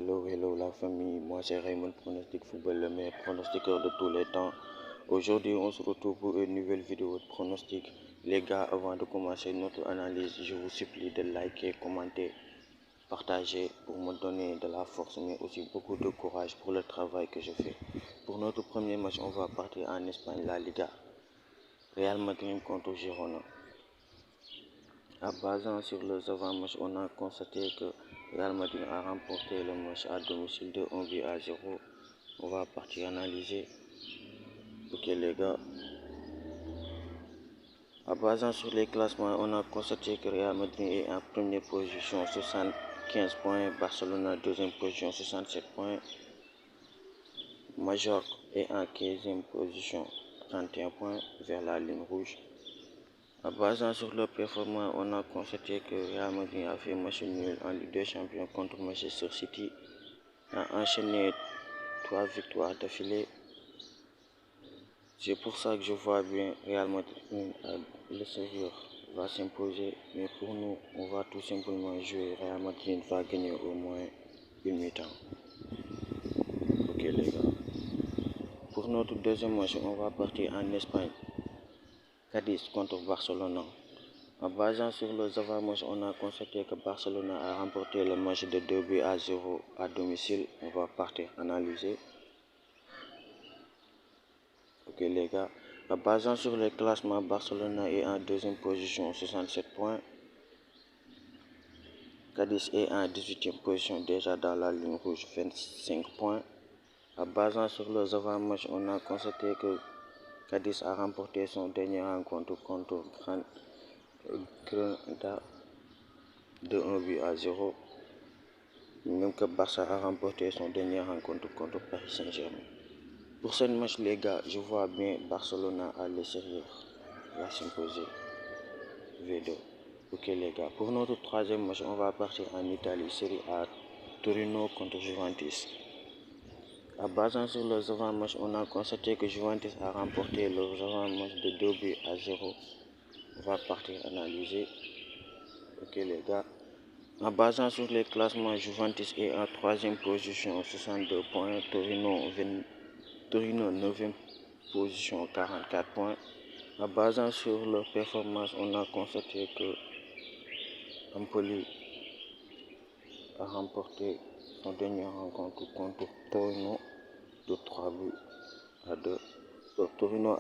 Hello la famille, moi c'est Raymond Pronostic Football, le meilleur pronostiqueur de tous les temps. Aujourd'hui on se retrouve pour une nouvelle vidéo de pronostic. Les gars, avant de commencer notre analyse, je vous supplie de liker, commenter, partager pour me donner de la force mais aussi beaucoup de courage pour le travail que je fais. Pour notre premier match, on va partir en Espagne, la Liga. Real Madrid contre Girona. En basant sur les avant-matchs, on a constaté que Real Madrid a remporté le match à domicile de 1-0. On va partir analyser. Ok les gars. En basant sur les classements, on a constaté que Real Madrid est en première position, 75 points. Barcelone deuxième position, 67 points. Majorque est en 15e position, 31 points vers la ligne rouge. En basant sur leur performance, on a constaté que Real Madrid a fait match nul en Ligue des Champions contre Manchester City, a enchaîné 3 victoires d'affilée. C'est pour ça que je vois bien Real Madrid à l'extérieur va s'imposer, mais pour nous, on va tout simplement jouer. Real Madrid va gagner au moins une mi-temps. Ok les gars. Pour notre deuxième match, on va partir en Espagne. Cadiz contre Barcelone. En basant sur les avant-matchs, on a constaté que Barcelone a remporté le match de 2-0 à domicile. On va partir analyser. Ok les gars. En basant sur les classements, Barcelone est en deuxième position, 67 points. Cadiz est en 18e position, déjà dans la ligne rouge, 25 points. En basant sur les avant-matchs, on a constaté que Cadiz a remporté son dernier rencontre contre Granada de 1-0, même que Barça a remporté son dernier rencontre contre Paris Saint-Germain. Pour ce match les gars, je vois bien Barcelone à l'extérieur va s'imposer V2. Ok les gars, pour notre troisième match, on va partir en Italie, Série A, Torino contre Juventus. En basant sur les avant-matchs, on a constaté que Juventus a remporté leurs avant-matchs de 2-0. On va partir analyser. Ok les gars. En basant sur les classements, Juventus est en 3e position, 62 points. Torino 9e position, 44 points. En basant sur leur performance, on a constaté que Empoli a remporté son dernière rencontre contre Torino de 3-2. Torino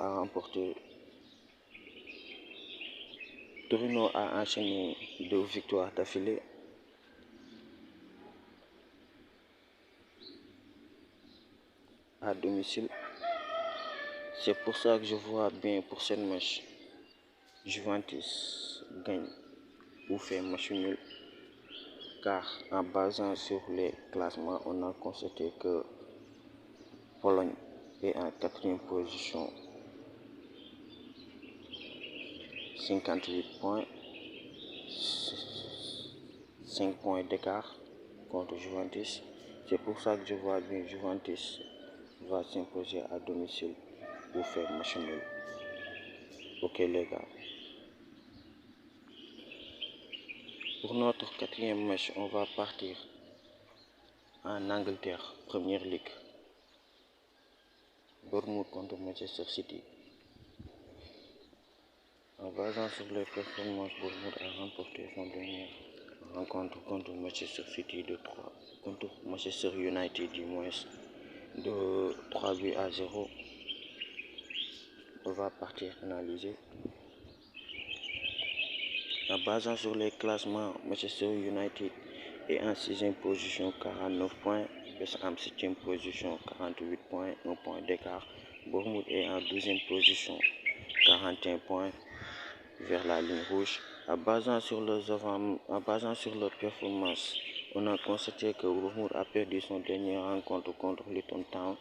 a enchaîné 2 victoires d'affilée. À domicile. C'est pour ça que je vois bien pour ce match, Juventus gagne ou fait match nul, car en basant sur les classements, on a constaté que Pologne est en 4e position, 58 points, 5 points d'écart contre Juventus. C'est pour ça que je vois bien Juventus va s'imposer à domicile ou faire match nul. Ok les gars. Pour notre quatrième match, on va partir en Angleterre, Première Ligue. Bournemouth contre Manchester City. En basant sur les performances, Bournemouth a remporté son dernier rencontre contre Manchester City contre Manchester United du moins de 3-0. On va partir analyser. En basant sur les classements, Manchester United est en 6e position, 49 points. West Ham 7e position, 48 points, 1 point d'écart. Bournemouth est en 12e position, 41 points vers la ligne rouge. En basant sur leur performance, on a constaté que Bournemouth a perdu son dernier rencontre contre Luton Town,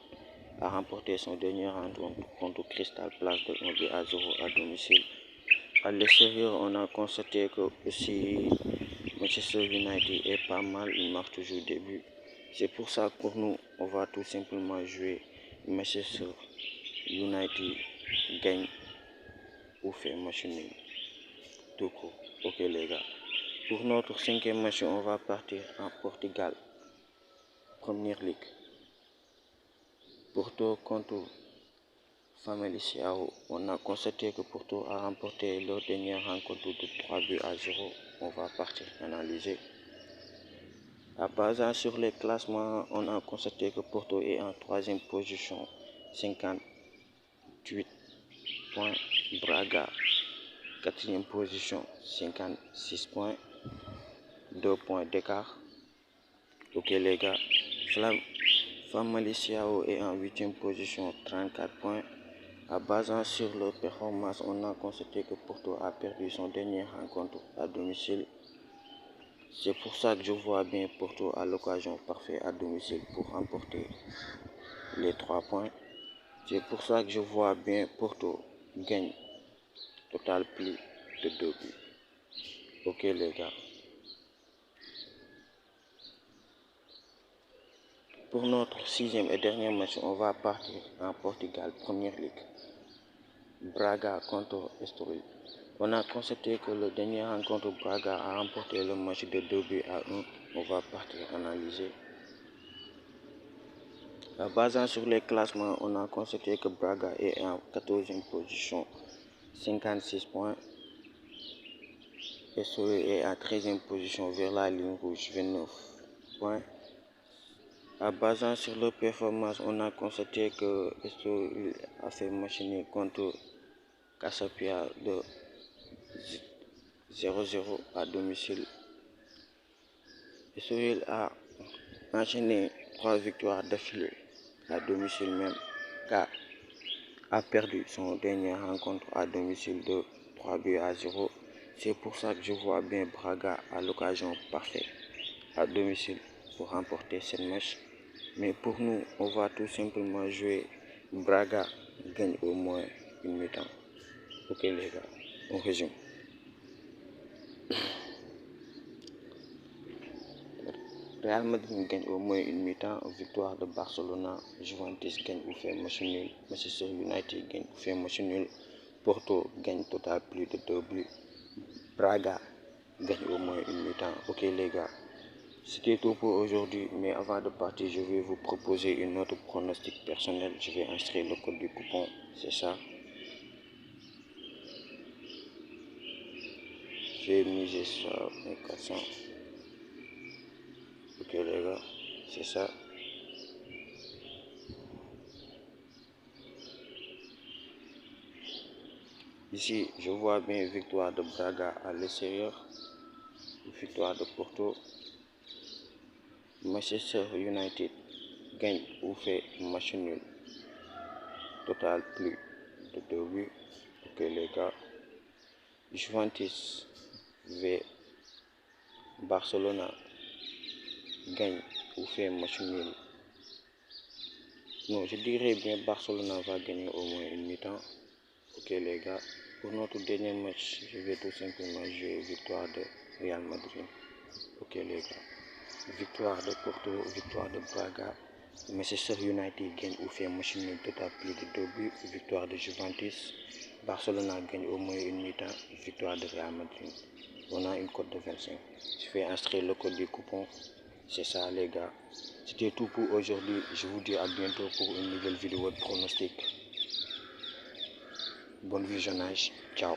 a remporté son dernier rencontre contre Crystal Palace de 1-0 à domicile. À l'extérieur, on a constaté que aussi Manchester United est pas mal, il marque toujours des buts. C'est pour ça que pour nous, on va tout simplement jouer Manchester United gagne ou fait match nul. Tout court. Ok les gars. Pour notre 5e match, on va partir en Portugal. Première Ligue. Porto contre Famalicão. On a constaté que Porto a remporté leur dernière rencontre de 3-0. On va partir analyser. À basant sur les classements, on a constaté que Porto est en 3e position, 58 points. Braga, 4e position, 56 points, 2 points d'écart. Ok les gars, Famalicão est en 8e position, 34 points. À basant sur leur performance, on a constaté que Porto a perdu son dernière rencontre à domicile. C'est pour ça que je vois bien Porto à l'occasion parfaite à domicile pour remporter les 3 points. C'est pour ça que je vois bien Porto gagne total plus de 2 buts. Ok les gars. Pour notre 6e et dernier match, on va partir en Portugal, Première Ligue. Braga contre Estoril. On a constaté que le dernier rencontre, Braga a remporté le match de 2-1. On va partir analyser. En basant sur les classements, on a constaté que Braga est en 14e position, 56 points. Estoril est en 13e position vers la ligne rouge, 29 points. En basant sur leur performance, on a constaté que Estoril a fait match nul contre Casapia de 0-0 à domicile. Estoril a enchaîné 3 victoires d'affilée à domicile même, car a perdu son dernière rencontre à domicile de 3-0. C'est pour ça que je vois bien Braga à l'occasion parfaite à domicile pour remporter cette match. Mais pour nous, on va tout simplement jouer Braga gagne au moins une mi-temps. Ok les gars, on résume. Real Madrid gagne au moins une mi-temps, victoire de Barcelona. Juventus gagne ou fait match nul. Manchester United gagne ou fait match nul. Porto gagne total plus de 2 buts. Braga gagne au moins une mi-temps. Ok les gars, c'était tout pour aujourd'hui. Mais avant de partir, je vais vous proposer une autre pronostic personnel. Je vais inscrire le code du coupon, c'est ça. Je vais miser sur 400. Ok les gars, c'est ça. Ici, je vois bien victoire de Braga à l'extérieur, victoire de Porto. Manchester United gagne ou fait match nul, total plus de 2 buts. Ok les gars, Juventus v Barcelona gagne ou fait match nul. Non, je dirais bien Barcelona va gagner au moins une mi-temps. Ok les gars, pour notre dernier match, je vais tout simplement jouer victoire de Real Madrid. Ok les gars, victoire de Porto, victoire de Braga. Manchester United gagne ou fait match nul, total plus de 2 buts. Victoire de Juventus. Barcelona gagne au moins une mi-temps. Victoire de Real Madrid. On a une cote de 25. Je vais inscrire le code du coupon. C'est ça les gars. C'était tout pour aujourd'hui. Je vous dis à bientôt pour une nouvelle vidéo de pronostic. Bon visionnage. Ciao.